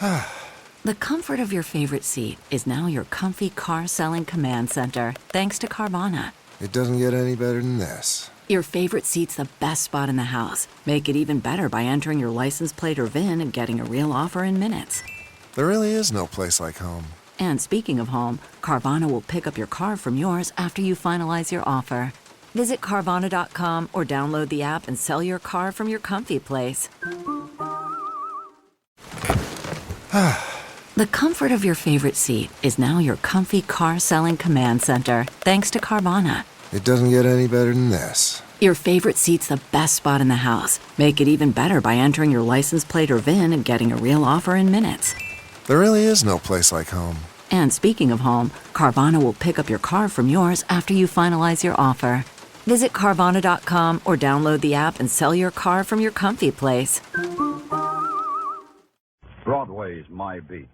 The comfort of your favorite seat is now your comfy car-selling command center, thanks to Carvana. It doesn't get any better than this. Your favorite seat's the best spot in the house. Make it even better by entering your license plate or VIN and getting a real offer in minutes. There really is no place like home. And speaking of home, Carvana will pick up your car from yours after you finalize your offer. Visit Carvana.com or download the app and sell your car from your comfy place. The comfort of your favorite seat is now your comfy car-selling command center, thanks to Carvana. It doesn't get any better than this. Your favorite seat's the best spot in the house. Make it even better by entering your license plate or VIN and getting a real offer in minutes. There really is no place like home. And speaking of home, Carvana will pick up your car from yours after you finalize your offer. Visit Carvana.com or download the app and sell your car from your comfy place. Broadway Is My Beat.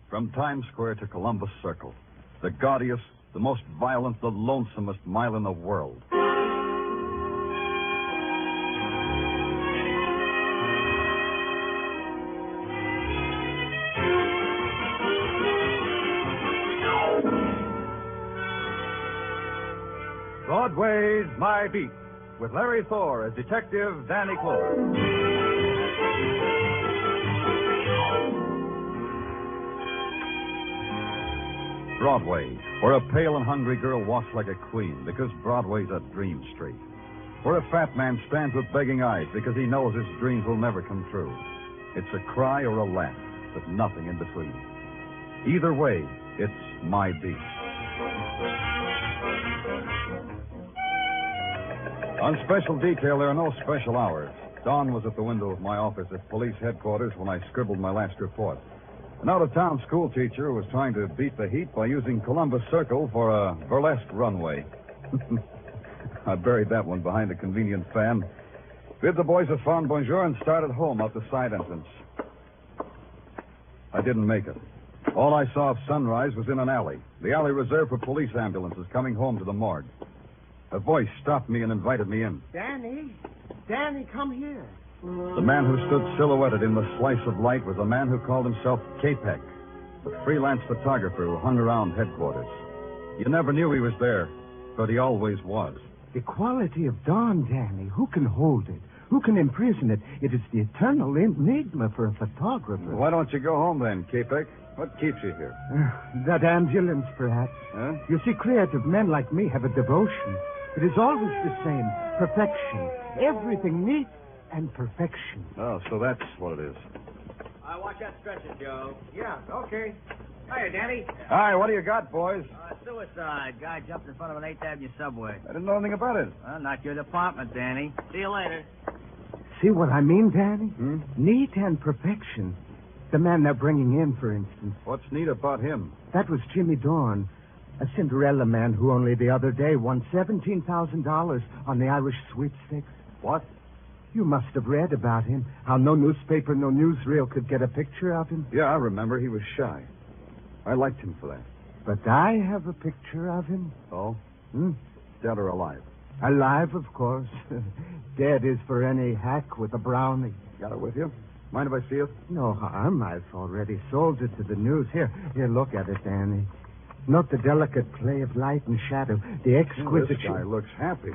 From Times Square to Columbus Circle. The gaudiest, the most violent, the lonesomest mile in the world. Broadway's My Beat, with Larry Thor as Detective Danny Clover. Broadway, where a pale and hungry girl walks like a queen because Broadway's a dream street. Where a fat man stands with begging eyes because he knows his dreams will never come true. It's a cry or a laugh, but nothing in between. Either way, it's My Beat. On special detail, there are no special hours. Dorn was at the window of my office at police headquarters when I scribbled my last report. An out-of-town school teacher was trying to beat the heat by using Columbus Circle for a burlesque runway. I buried that one behind a convenient fan, bid the boys a fond bonjour, and started home out the side entrance. I didn't make it. All I saw of sunrise was in an alley, the alley reserved for police ambulances coming home to the morgue. A voice stopped me and invited me in. Danny, come here. The man who stood silhouetted in the slice of light was a man who called himself Capek, the freelance photographer who hung around headquarters. You never knew he was there, but he always was. The quality of dawn, Danny. Who can hold it? Who can imprison it? It is the eternal enigma for a photographer. Why don't you go home then, Capek? What keeps you here? That ambulance, perhaps. Huh? You see, creative men like me have a devotion. It is always the same. Perfection. Everything neat and perfection. Oh, so that's what it is. Watch that stretcher, Joe. Yeah, okay. Hiya, Danny. Hi, what do you got, boys? Suicide. Guy jumped in front of an 8th Avenue subway. I didn't know anything about it. Well, not your department, Danny. See you later. See what I mean, Danny? Neat and perfection. The man they're bringing in, for instance. What's neat about him? That was Jimmy Dorn, a Cinderella man who only the other day won $17,000 on the Irish sweepstakes. What? You must have read about him, how no newspaper, no newsreel could get a picture of him. Yeah, I remember. He was shy. I liked him for that. But I have a picture of him. Oh? Dead or alive? Alive, of course. Dead is for any hack with a brownie. Got it with you? Mind if I see it? No harm. I've already sold it to the news. Here, look at it, Danny. Note the delicate play of light and shadow, the exquisite... This guy looks happy.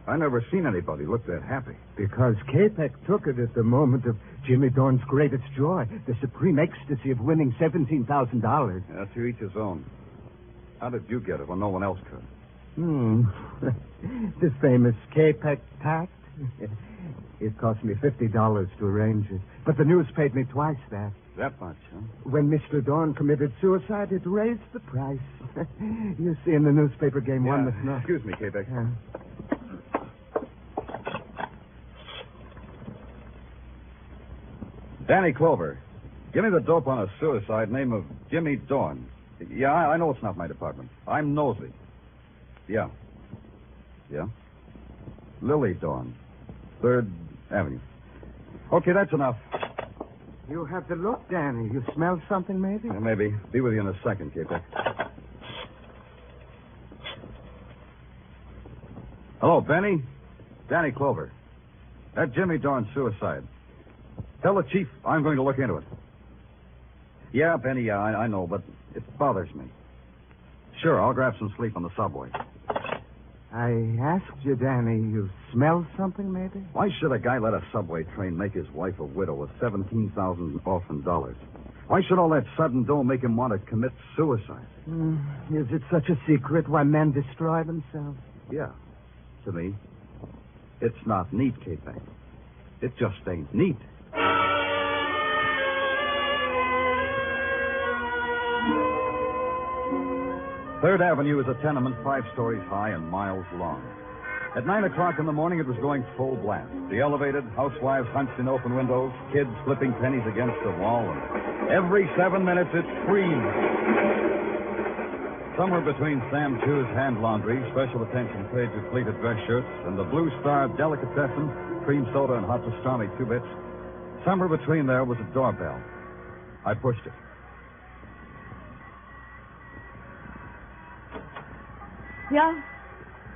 I never seen anybody look that happy. Because Capek took it at the moment of Jimmy Dorn's greatest joy, the supreme ecstasy of winning $17,000. Yeah, to each his own. How did you get it when no one else could? The famous Capek tact. It cost me $50 to arrange it. But the news paid me twice that. That much, huh? When Mr. Dorn committed suicide, it raised the price. You see, in the newspaper game, one must know. Excuse me, Capek. Danny Clover, give me the dope on a suicide name of Jimmy Dorn. Yeah, I know it's not my department. I'm nosy. Yeah. Lily Dorn, 3rd Avenue. Okay, that's enough. You have the look, Danny. You smell something, maybe? Yeah, maybe. Be with you in a second, Capek. Hello, Benny. Danny Clover. That Jimmy Dorn suicide. Tell the chief I'm going to look into it. Yeah, Benny, yeah, I know, but it bothers me. Sure, I'll grab some sleep on the subway. I asked you, Danny, you smelled something, maybe? Why should a guy let a subway train make his wife a widow with $17,000 orphan dollars? Why should all that sudden dough make him want to commit suicide? Is it such a secret why men destroy themselves? Yeah, to me. It's not neat, K-Pack. It just ain't neat. Third Avenue is a tenement 5 stories high and miles long. At 9 o'clock in the morning, it was going full blast. The elevated, housewives hunched in open windows, kids flipping pennies against the wall, and every 7 minutes it screamed. Somewhere between Sam Chu's hand laundry, special attention paid to pleated dress shirts, and the Blue Star delicatessen, cream soda and hot pastrami 2 bits, somewhere between there was a doorbell. I pushed it. Yeah?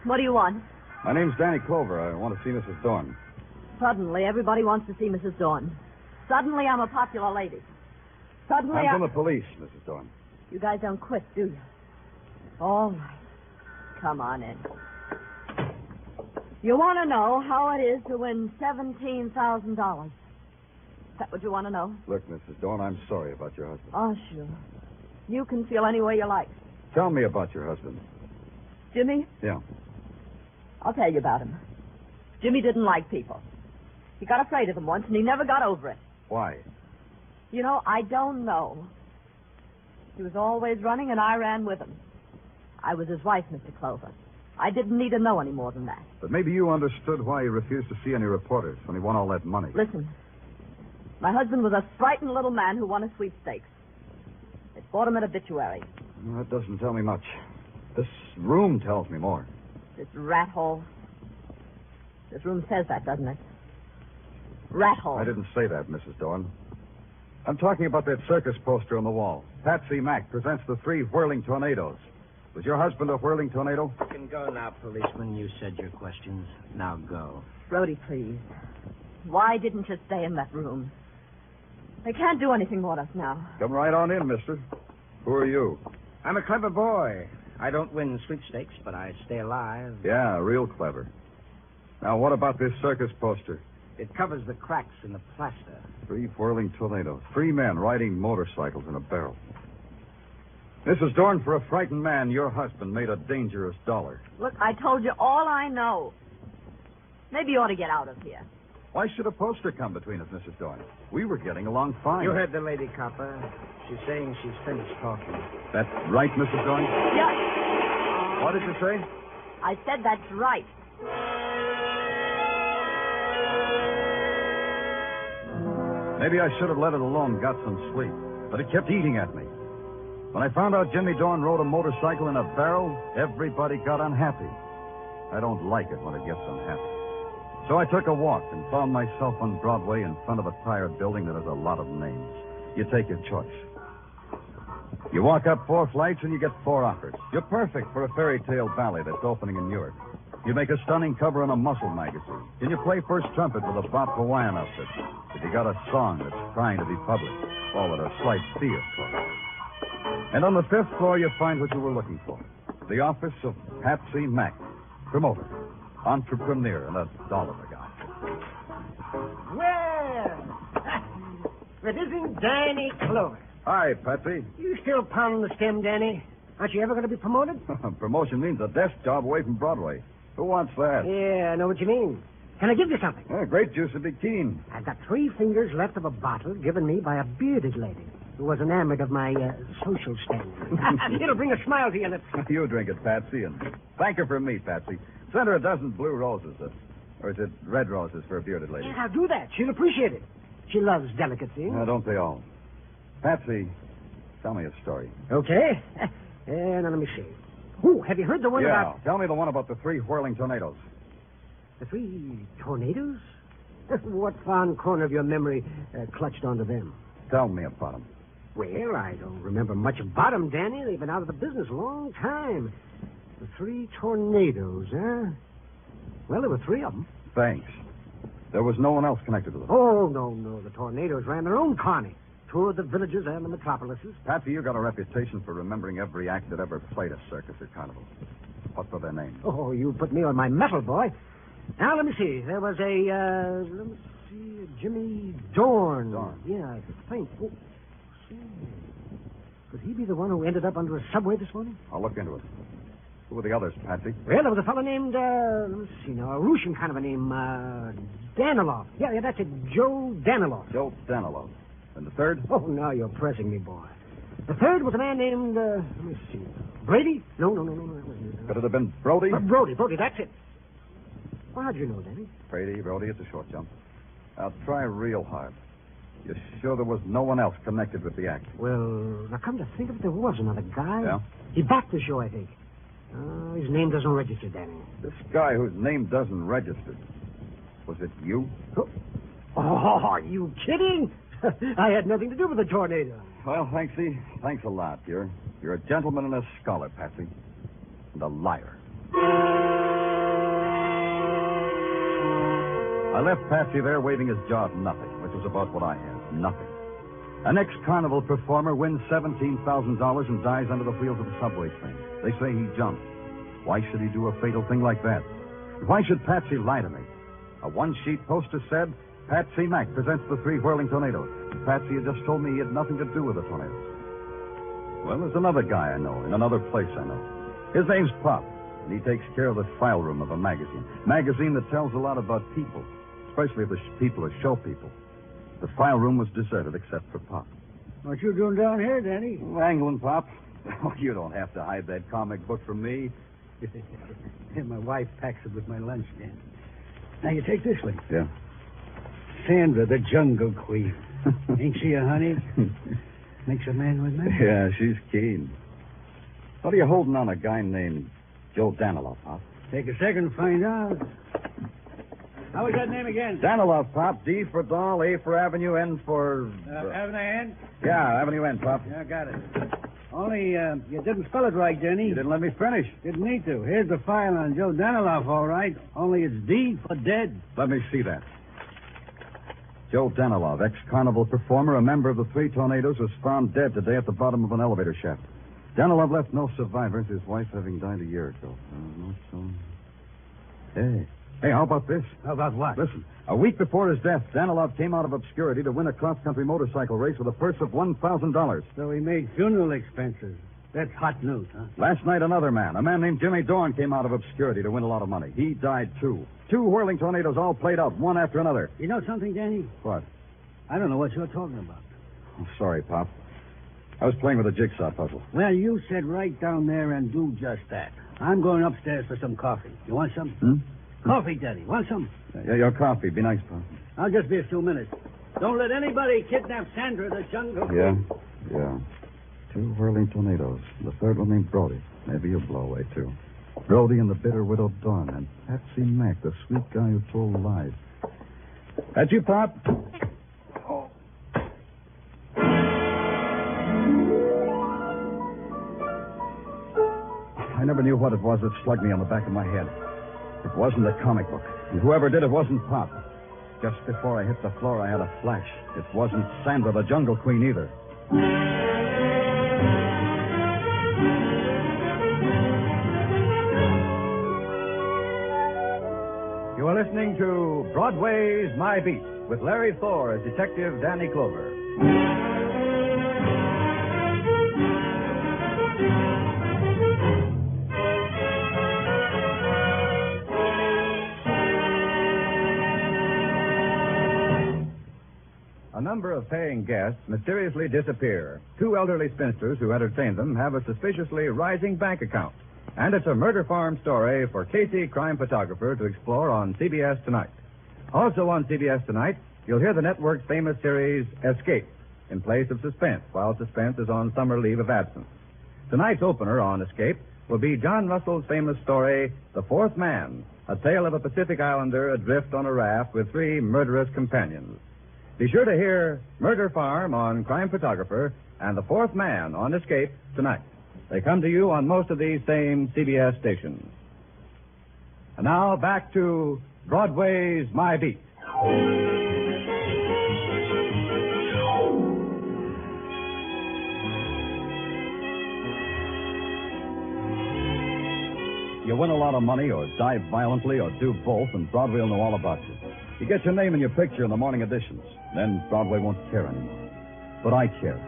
What do you want? My name's Danny Clover. I want to see Mrs. Dorn. Suddenly, everybody wants to see Mrs. Dorn. Suddenly, I'm a popular lady. Suddenly, I'm from the police, Mrs. Dorn. You guys don't quit, do you? All right. Come on in. You want to know how it is to win $17,000? Is that what you want to know? Look, Mrs. Dorn, I'm sorry about your husband. Oh, sure. You can feel any way you like. Tell me about your husband. Jimmy? Yeah. I'll tell you about him. Jimmy didn't like people. He got afraid of them once, and he never got over it. Why? You know, I don't know. He was always running, and I ran with him. I was his wife, Mr. Clover. I didn't need to know any more than that. But maybe you understood why he refused to see any reporters when he won all that money. Listen, my husband was a frightened little man who won a sweepstakes. They bought him an obituary. Well, that doesn't tell me much. This room tells me more. This rat hole. This room says that, doesn't it? Rat hole. I didn't say that, Mrs. Dorn. I'm talking about that circus poster on the wall. Patsy Mack presents the 3 whirling tornadoes. Was your husband a whirling tornado? You can go now, policeman. You said your questions. Now go. Brody, please. Why didn't you stay in that room? They can't do anything more to us now. Come right on in, mister. Who are you? I'm a clever boy. I don't win sweepstakes, but I stay alive. Yeah, real clever. Now, what about this circus poster? It covers the cracks in the plaster. 3 whirling tornadoes. 3 men riding motorcycles in a barrel. Mrs. Dorn, for a frightened man, your husband made a dangerous dollar. Look, I told you all I know. Maybe you ought to get out of here. Why should a poster come between us, Mrs. Dorn? We were getting along fine. You heard the lady, copper. She's saying she's finished talking. That's right, Mrs. Dorn? Yeah. What did you say? I said that's right. Maybe I should have let it alone, got some sleep. But it kept eating at me. When I found out Jimmy Dorn rode a motorcycle in a barrel, everybody got unhappy. I don't like it when it gets unhappy. So I took a walk and found myself on Broadway in front of a tired building that has a lot of names. You take your choice. You walk up 4 flights and you get 4 offers. You're perfect for a fairy tale ballet that's opening in Europe. You make a stunning cover in a muscle magazine. Can you play first trumpet with a Bob Hawaiian outfit? If you got a song that's trying to be public, all at a slight fee, of course. And on the 5th floor, you find what you were looking for. The office of Patsy Mack, promoter, entrepreneur, and a dollar a guy. Well, it isn't Danny Clover. Hi, Patsy. You still pounding the stem, Danny? Aren't you ever going to be promoted? Promotion means a desk job away from Broadway. Who wants that? Yeah, I know what you mean. Can I give you something? Grape juice would be keen. I've got 3 fingers left of a bottle given me by a bearded lady who was enamored of my social standing. It'll bring a smile to your lips. You drink it, Patsy, and thank her for me, Patsy. Send her a dozen blue roses, or is it red roses for a bearded lady? Yeah, I'll do that. She'll appreciate it. She loves delicacy. Don't they all? Patsy, tell me a story. Okay. Now let me see. Oh, have you heard the one about... Tell me the one about the 3 whirling tornadoes. The 3 tornadoes? What fond corner of your memory clutched onto them? Tell me about them. Well, I don't remember much about them, Danny. They've been out of the business a long time. The 3 tornadoes, huh? Well, there were 3 of them. Thanks. There was no one else connected with them. Oh, no. The tornadoes ran their own carny. toured the villages and the metropolises. Patsy, you got a reputation for remembering every act that ever played a circus at Carnival. What were their names? Oh, you put me on my mettle, boy. Now, let me see. There was Jimmy Dorn. Dorn. Yeah, I think. Oh, say. Could he be the one who ended up under a subway this morning? I'll look into it. Who were the others, Patsy? Well, there was a fellow named, let me see now, a Russian kind of a name, Danilov. Yeah, that's it, Joe Danilov. Joe Danilov. And the third? Oh, now you're pressing me, boy. The third was a man named, let me see, Brady? No, that wasn't it. Could it have been Brody? Brody, that's it. Well, how'd you know, Danny? Brady, it's a short jump. I'll try real hard. You're sure there was no one else connected with the act? Well, now come to think of it, there was another guy. Yeah? He backed the show, I think. His name doesn't register, Danny. This guy whose name doesn't register. Was it you? Oh, are you kidding? I had nothing to do with the tornado. Well, thanks a lot. You're a gentleman and a scholar, Patsy. And a liar. I left Patsy there waving his jaw at nothing, which was about what I had. Nothing. An ex-carnival performer wins $17,000 and dies under the wheels of a subway train. They say he jumped. Why should he do a fatal thing like that? Why should Patsy lie to me? A one-sheet poster said, Patsy Mack presents the three whirling tornadoes. Patsy had just told me he had nothing to do with the tornadoes. Well, there's another guy I know, in another place I know. His name's Pop, and he takes care of the file room of a magazine. Magazine that tells a lot about people, especially if the people are show people. The file room was deserted except for Pop. What you doing down here, Danny? Wrangling, Pop. Oh, you don't have to hide that comic book from me. My wife packs it with my lunch, Dan. Now, you take this one. Yeah. Sandra, the Jungle Queen. Ain't she a honey? Makes a man with me. Yeah, she's keen. What are you holding on a guy named Joe Danilov, Pop? Take a second to find out. How was that name again? Danilov, Pop. D for Doll, A for Avenue, N for... Avenue N? Yeah, Avenue N, Pop. Yeah, got it. Only, you didn't spell it right, Denny. You didn't let me finish. Didn't need to. Here's the file on Joe Danilov, all right. Only it's D for dead. Let me see that. Joe Danilov, ex-carnival performer, a member of the three tornadoes, was found dead today at the bottom of an elevator shaft. Danilov left no survivors, his wife having died a year ago. Hey, how about this? How about what? Listen, a week before his death, Danilov came out of obscurity to win a cross-country motorcycle race with a purse of $1,000. So he made funeral expenses. That's hot news, huh? Last night, another man, a man named Jimmy Dorn, came out of obscurity to win a lot of money. He died, too. Two whirling tornadoes all played out, one after another. You know something, Danny? What? I don't know what you're talking about. Oh, sorry, Pop. I was playing with a jigsaw puzzle. Well, you sit right down there and do just that. I'm going upstairs for some coffee. You want some? Coffee, Daddy. Want some? Yeah, your coffee. Be nice, Pop. I'll just be a few minutes. Don't let anybody kidnap Sandra, the Jungle Queen. Yeah. Two whirling tornadoes. The third one named Brody. Maybe he'll blow away, too. Brody and the bitter widow Dorn, and Patsy Mack, the sweet guy who told lies. That you, Pop? Oh. I never knew what it was that slugged me on the back of my head. It wasn't a comic book. And whoever did it wasn't Pop. Just before I hit the floor, I had a flash. It wasn't Sandra, the Jungle Queen, either. You are listening to Broadway Is My Beat with Larry Thor as Detective Danny Clover. A number of paying guests mysteriously disappear. Two elderly spinsters who entertain them have a suspiciously rising bank account. And it's a murder farm story for Casey, crime photographer, to explore on CBS Tonight. Also on CBS Tonight, you'll hear the network's famous series, Escape, in place of Suspense, while Suspense is on summer leave of absence. Tonight's opener on Escape will be John Russell's famous story, The Fourth Man, a tale of a Pacific Islander adrift on a raft with three murderous companions. Be sure to hear Murder Farm on Crime Photographer and The Fourth Man on Escape tonight. They come to you on most of these same CBS stations. And now back to Broadway's My Beat. You win a lot of money or die violently or do both, and Broadway will know all about you. You get your name and your picture in the morning editions. Then Broadway won't care anymore. But I care.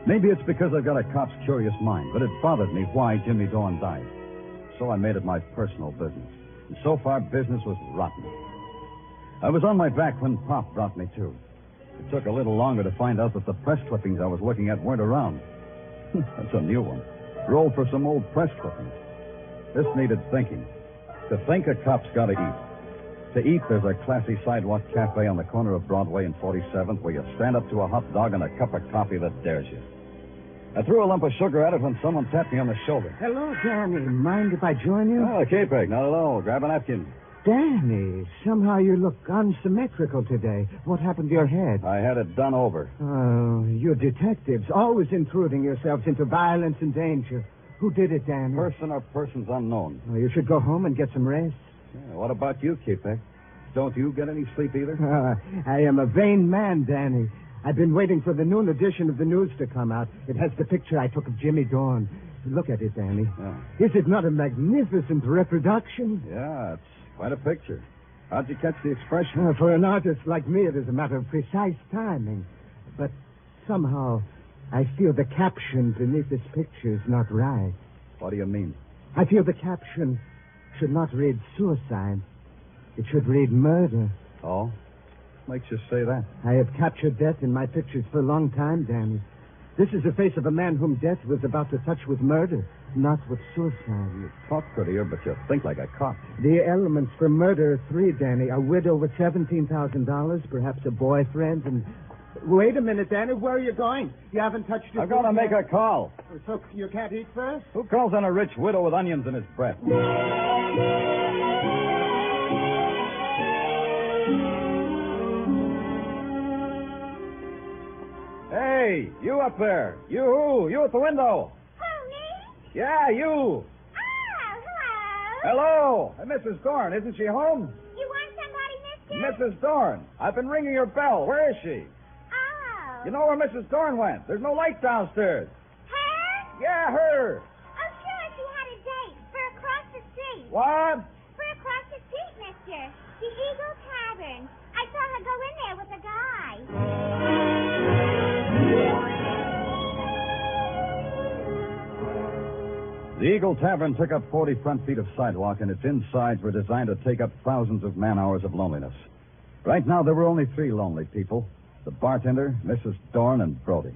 Maybe it's because I've got a cop's curious mind, but it bothered me why Jimmy Dorn died. So I made it my personal business. And so far, business was rotten. I was on my back when Pop brought me to. It took a little longer to find out that the press clippings I was looking at weren't around. That's a new one. Roll for some old press clippings. This needed thinking. To think, a cop's got to eat. To eat, there's a classy sidewalk cafe on the corner of Broadway and 47th where you stand up to a hot dog and a cup of coffee that dares you. I threw a lump of sugar at it when someone tapped me on the shoulder. Hello, Danny. Mind if I join you? Oh, K-Peg, not at all. Grab a napkin. Danny, somehow you look unsymmetrical today. What happened to your head? I had it done over. Oh, you detectives, always intruding yourselves into violence and danger. Who did it, Danny? Person or persons unknown. Oh, you should go home and get some rest. Yeah, what about you, K-Peg? Don't you get any sleep either? I am a vain man, Danny. I've been waiting for the noon edition of the news to come out. It has the picture I took of Jimmy Dorn. Look at it, Danny. Yeah. Is it not a magnificent reproduction? Yeah, it's quite a picture. How'd you catch the expression? For an artist like me, it is a matter of precise timing. But somehow, I feel the caption beneath this picture is not right. What do you mean? I feel the caption should not read suicide. It should read murder. Oh? Makes you say that? I have captured death in my pictures for a long time, Danny. This is the face of a man whom death was about to touch with murder, not with suicide. You talk prettier, but you think like a cop. The elements for murder are three, Danny. A widow with $17,000, perhaps a boyfriend, and... Wait a minute, Danny. Where are you going? You haven't touched your... I've got to make a call. So you can't eat first? Who calls on a rich widow with onions in his breath? Hey, you up there. You at the window. Who, me? Yeah, you. Oh, hello. Hello. Mrs. Dorn, isn't she home? You want somebody, mister? Mrs. Dorn, I've been ringing your bell. Where is she? Oh. You know where Mrs. Dorn went. There's no light downstairs. Her? Yeah, her. Oh, sure, she had a date for across the street. What? For across the street, mister. The Eagle Tavern. I saw her go in there with a guy. The Eagle Tavern took up 40 front feet of sidewalk, and its insides were designed to take up thousands of man-hours of loneliness. Right now, there were only three lonely people: the bartender, Mrs. Dorn, and Brody.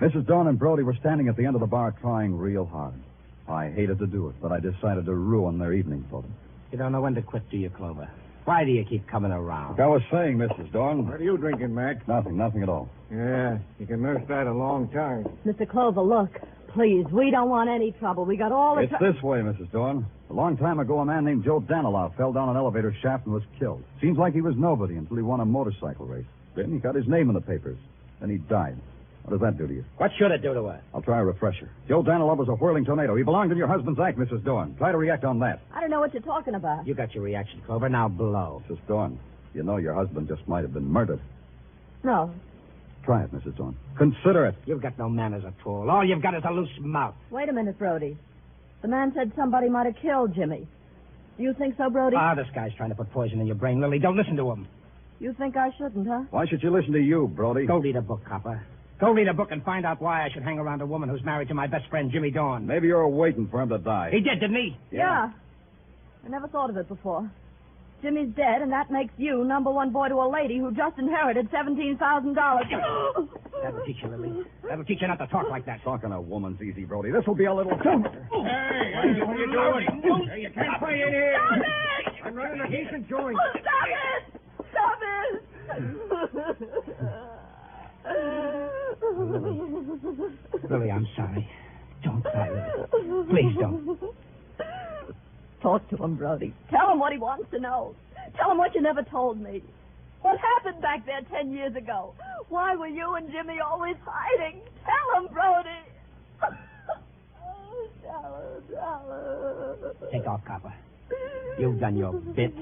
Mrs. Dorn and Brody were standing at the end of the bar trying real hard. I hated to do it, but I decided to ruin their evening for them. You don't know when to quit, do you, Clover? Why do you keep coming around? Like I was saying, Mrs. Dorn. What are you drinking, Mac? Nothing at all. Yeah, you can nurse that a long time. Mr. Clover, look. Please, we don't want any trouble. We got all the It's this way, Mrs. Dorn. A long time ago, a man named Joe Danilow fell down an elevator shaft and was killed. Seems like he was nobody until he won a motorcycle race. Then he got his name in the papers. Then he died. What does that do to you? What should it do to her? I'll try a refresher. Joe Danilow was a whirling tornado. He belonged in your husband's act, Mrs. Dorn. Try to react on that. I don't know what you're talking about. You got your reaction, Clover. Now blow. Mrs. Dorn, you know your husband just might have been murdered. No. Try it, Mrs. Dorn. Consider it. You've got no manners at all. All you've got is a loose mouth. Wait a minute, Brody. The man said somebody might have killed Jimmy. Do you think so, Brody? This guy's trying to put poison in your brain, Lily. Don't listen to him. You think I shouldn't, huh? Why should you listen to you, Brody? Go read a book, copper. Go read a book and find out why I should hang around a woman who's married to my best friend, Jimmy Dorn. Maybe you're waiting for him to die. He did, didn't he? Yeah. I never thought of it before. Jimmy's dead, and that makes you number one boy to a lady who just inherited $17,000. That'll teach you, Lily. That'll teach you not to talk like that. Talking a woman's easy, Brody. This will be a little... Hey, what are you doing? Hey, you can't play in here. Stop it! I'm running a decent joint. Oh, stop it! Stop it! Lily, I'm sorry. Don't cry, Lily. Please don't. Talk to him, Brody. Tell him what he wants to know. Tell him what you never told me. What happened back there 10 years ago? Why were you and Jimmy always hiding? Tell him, Brody. Tell him. Take off, copper. You've done your bit.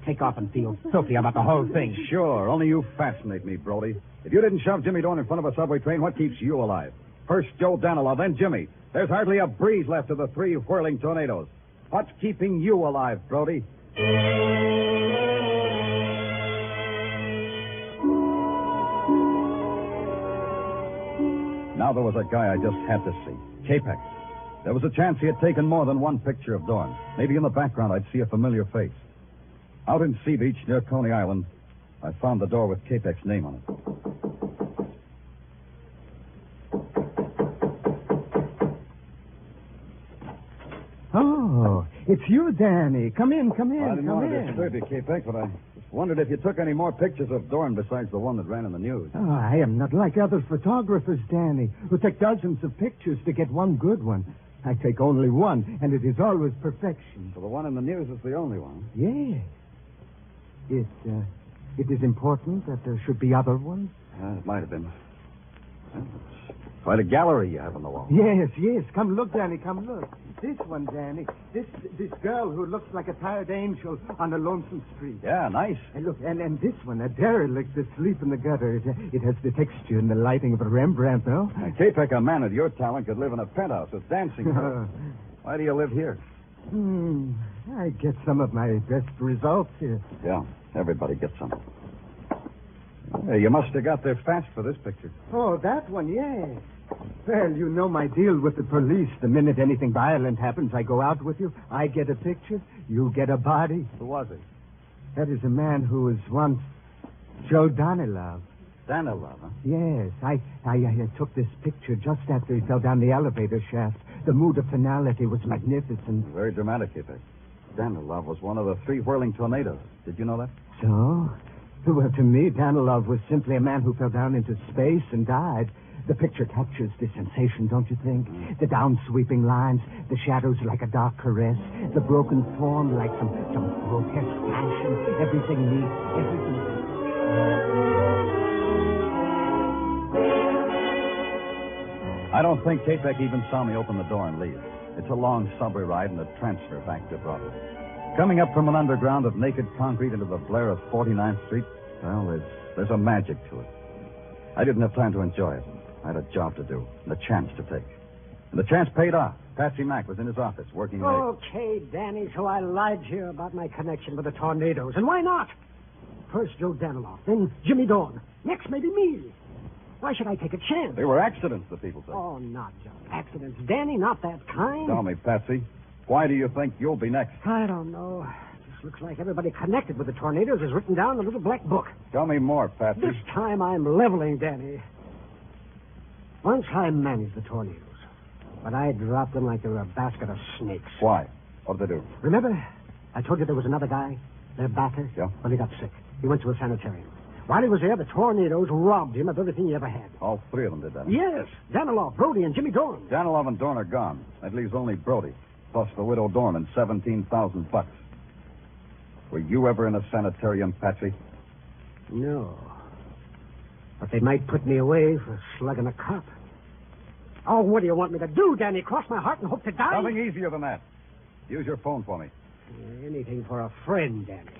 Take off and feel filthy about the whole thing. Sure, only you fascinate me, Brody. If you didn't shove Jimmy Dorn in front of a subway train, what keeps you alive? First Joe Danilow, then Jimmy. There's hardly a breeze left of the three whirling tornadoes. What's keeping you alive, Brody? Now there was a guy I just had to see. Capex. There was a chance he had taken more than one picture of Dorn. Maybe in the background I'd see a familiar face. Out in Sea Beach near Coney Island, I found the door with Capex's name on it. Oh, it's you, Danny. Come in. I didn't want to disturb you, Capex, but I just wondered if you took any more pictures of Dorn besides the one that ran in the news. Oh, I am not like other photographers, Danny, who take dozens of pictures to get one good one. I take only one, and it is always perfection. So the one in the news is the only one? Yes. It is important that there should be other ones? It might have been. Well, it's quite a gallery you have on the wall. Yes. Come look, Danny, come look. This one, Danny. This girl who looks like a tired angel on a lonesome street. Yeah, nice. And look, and this one, a derelict asleep in the gutter. It has the texture and the lighting of a Rembrandt, no? Capek, a man of your talent could live in a penthouse with dancing. Why do you live here? I get some of my best results here. Yeah, everybody gets some. Hey, you must have got there fast for this picture. Oh, that one, yes. Well, you know my deal with the police. The minute anything violent happens, I go out with you. I get a picture. You get a body. Who was he? That is a man who was once Joe Danilov. Danilov, huh? Yes. I took this picture just after he fell down the elevator shaft. The mood of finality was magnificent. Very dramatic, Capek. Danilov was one of the 3 whirling tornadoes. Did you know that? So? Well, to me, Danilov was simply a man who fell down into space and died. The picture captures the sensation, don't you think? The down-sweeping lines, the shadows like a dark caress, the broken form like some grotesque passion, everything neat, everything... I don't think Capek even saw me open the door and leave. It's a long subway ride and a transfer back to Broadway. Coming up from an underground of naked concrete into the blare of 49th Street, well, there's a magic to it. I didn't have time to enjoy it. I had a job to do and a chance to take. And the chance paid off. Patsy Mack was in his office working late. Okay, Danny, so I lied to you about my connection with the tornadoes. And why not? First Joe Danilov, then Jimmy Dorn. Next, maybe me. Why should I take a chance? They were accidents, the people say. Oh, not just accidents. Danny, not that kind. Tell me, Patsy, why do you think you'll be next? I don't know. Just looks like everybody connected with the tornadoes is written down in a little black book. Tell me more, Patsy. This time I'm leveling, Danny. Once I managed the tornadoes, but I dropped them like they were a basket of snakes. Why? What did they do? Remember, I told you there was another guy, their backer? Yeah. Well, he got sick. He went to a sanitarium. While he was there, the tornadoes robbed him of everything he ever had. All 3 of them did that? Yes. Danilov, Brody, and Jimmy Dorn. Danilov and Dorn are gone. That leaves only Brody, plus the widow Dorn and $17,000. Were you ever in a sanitarium, Patsy? No. But they might put me away for slugging a cop. Oh, what do you want me to do, Danny? Cross my heart and hope to die? Nothing easier than that. Use your phone for me. Anything for a friend, Danny.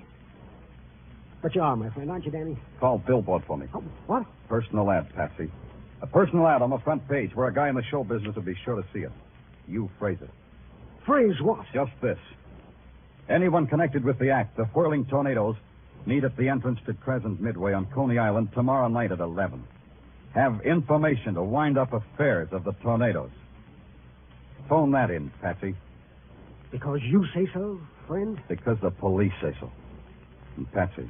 But you are my friend, aren't you, Danny? Call Billboard for me. Oh, what? Personal ad, Patsy. A personal ad on the front page where a guy in the show business will be sure to see it. You phrase it. Phrase what? Just this. Anyone connected with the act, the whirling tornadoes, meet at the entrance to Crescent Midway on Coney Island tomorrow night at 11. Have information to wind up affairs of the tornadoes. Phone that in, Patsy. Because you say so, friend? Because the police say so. And Patsy.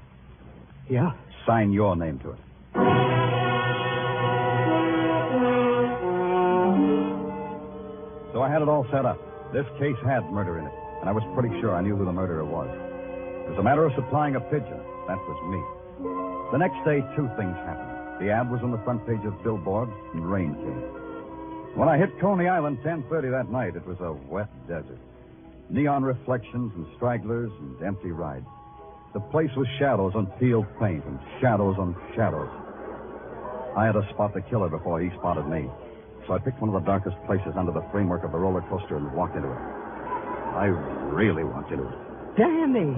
Yeah? Sign your name to it. So I had it all set up. This case had murder in it, and I was pretty sure I knew who the murderer was. It was a matter of supplying a pigeon. That was me. The next day, 2 things happened. The ad was on the front page of Billboard, and rain came. When I hit Coney Island 10:30 that night, it was a wet desert. Neon reflections and stragglers and empty rides. The place was shadows on peeled paint and shadows on shadows. I had to spot the killer before he spotted me. So I picked one of the darkest places under the framework of the roller coaster and walked into it. I really want into it. Danny!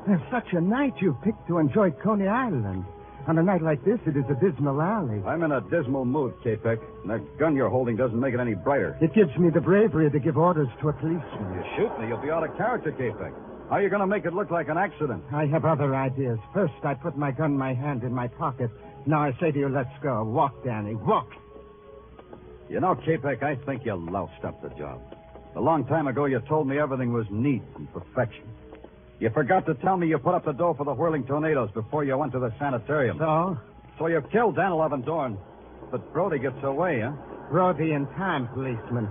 There's such a night you picked to enjoy Coney Island. On a night like this, it is a dismal alley. I'm in a dismal mood, K-Peck, and that gun you're holding doesn't make it any brighter. It gives me the bravery to give orders to a policeman. You shoot me, you'll be out of character, K-Peck. How are you going to make it look like an accident? I have other ideas. First, I put my gun in my hand in my pocket. Now I say to you, let's go. Walk, Danny, walk. You know, K-Peck, I think you loused up the job. A long time ago, you told me everything was neat and perfection. You forgot to tell me you put up the dough for the whirling tornadoes before you went to the sanitarium. So? So you killed Danilov and Dorn. But Brody gets away, huh? Brody in time, policeman.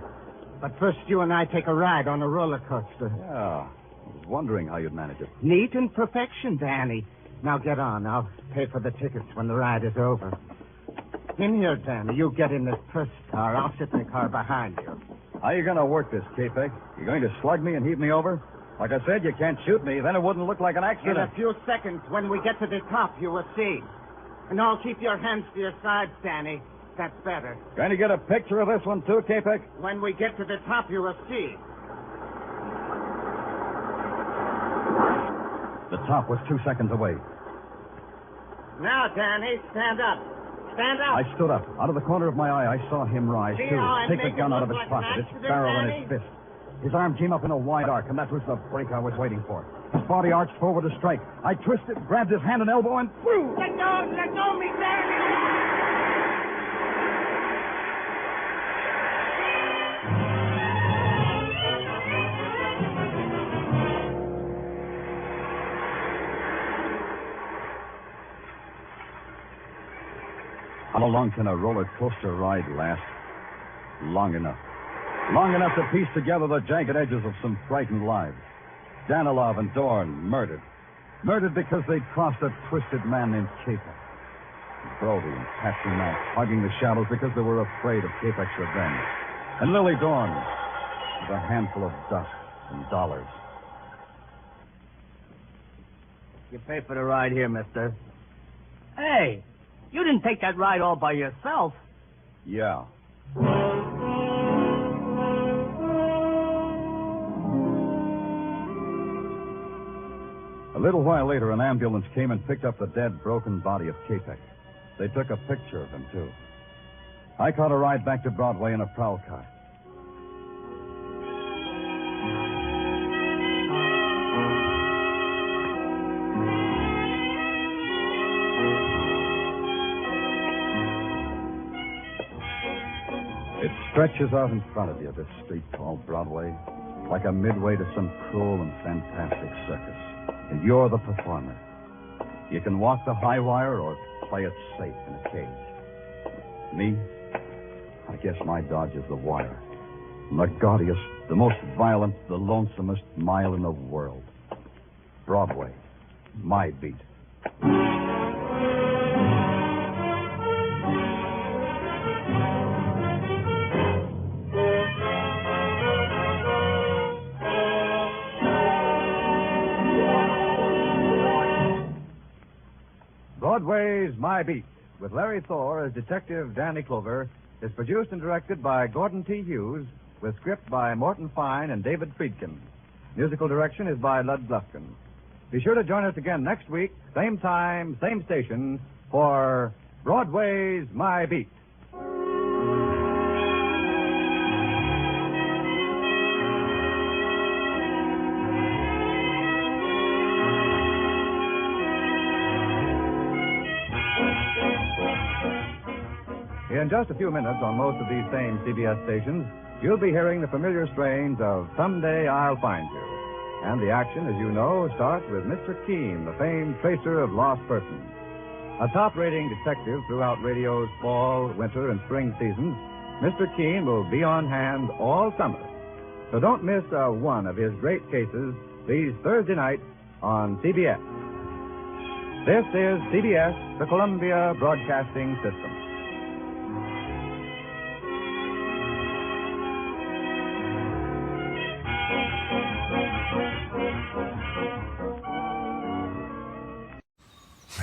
But first, you and I take a ride on a roller coaster. Yeah. I was wondering how you'd manage it. Neat and perfection, Danny. Now get on. I'll pay for the tickets when the ride is over. In here, Danny. You get in this first car. I'll sit in the car behind you. How are you going to work this, K-Peck? You going to slug me and heave me over? Like I said, you can't shoot me. Then it wouldn't look like an In accident. a few seconds, when we get to the top, you will see. And now keep your hands to your sides, Danny. That's better. Going to get a picture of this one, too, K-Peck? When we get to the top, you will see. The top was 2 seconds away. Now, Danny, stand up. Stand up. I stood up. Out of the corner of my eye, I saw him rise, See too. how I Take the make gun it out of look his like an pocket, its accident, barrel in Danny? his fist. His arm came up in a wide arc, and that was the break I was waiting for. His body arched forward to strike. I twisted, grabbed his hand and elbow, and threw. Let go, me, Danny. How long can a roller coaster ride last? Long enough. Long enough to piece together the jagged edges of some frightened lives. Danilov and Dorn murdered. Murdered because they'd crossed a twisted man named K-Peck. Brody and Patsy Mack hugging the shadows because they were afraid of K-Peck's revenge. And Lily Dorn with a handful of dust and dollars. You pay for the ride here, mister. Hey, you didn't take that ride all by yourself. Yeah. A little while later, an ambulance came and picked up the dead, broken body of K-Peck. They took a picture of him, too. I caught a ride back to Broadway in a prowl car. It stretches out in front of you, this street called Broadway, like a midway to some cruel and fantastic circus. And you're the performer. You can walk the high wire or play it safe in a cage. Me? I guess my dodge is the wire. The gaudiest, the most violent, the lonesomest mile in the world. Broadway. My beat. Broadway's My Beat, with Larry Thor as Detective Danny Clover, is produced and directed by Gordon T. Hughes, with script by Morton Fine and David Friedkin. Musical direction is by Lud Bluffkin. Be sure to join us again next week, same time, same station, for Broadway's My Beat. In just a few minutes on most of these same CBS stations, you'll be hearing the familiar strains of Someday I'll Find You. And the action, as you know, starts with Mr. Keene, the famed tracer of lost persons. A top-rating detective throughout radio's fall, winter, and spring seasons, Mr. Keene will be on hand all summer. So don't miss one of his great cases these Thursday nights on CBS. This is CBS, the Columbia Broadcasting System.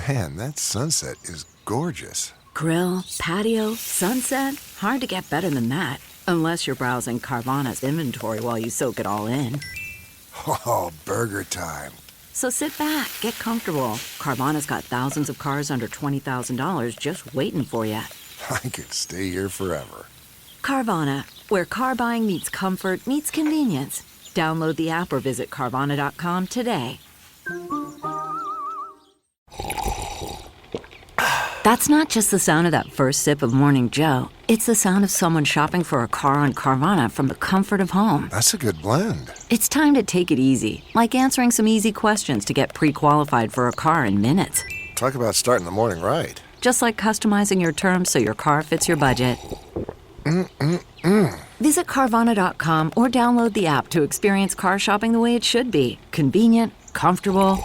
Man, that sunset is gorgeous. Grill, patio, sunset. Hard to get better than that. Unless you're browsing Carvana's inventory while you soak it all in. Oh, burger time. So sit back, get comfortable. Carvana's got thousands of cars under $20,000 just waiting for you. I could stay here forever. Carvana, where car buying meets comfort, meets convenience. Download the app or visit Carvana.com today. That's not just the sound of that first sip of Morning Joe. It's the sound of someone shopping for a car on Carvana from the comfort of home. That's a good blend. It's time to take it easy, like answering some easy questions to get pre-qualified for a car in minutes. Talk about starting the morning right. Just like customizing your terms so your car fits your budget. Visit Carvana.com or download the app to experience car shopping the way it should be. Convenient, comfortable.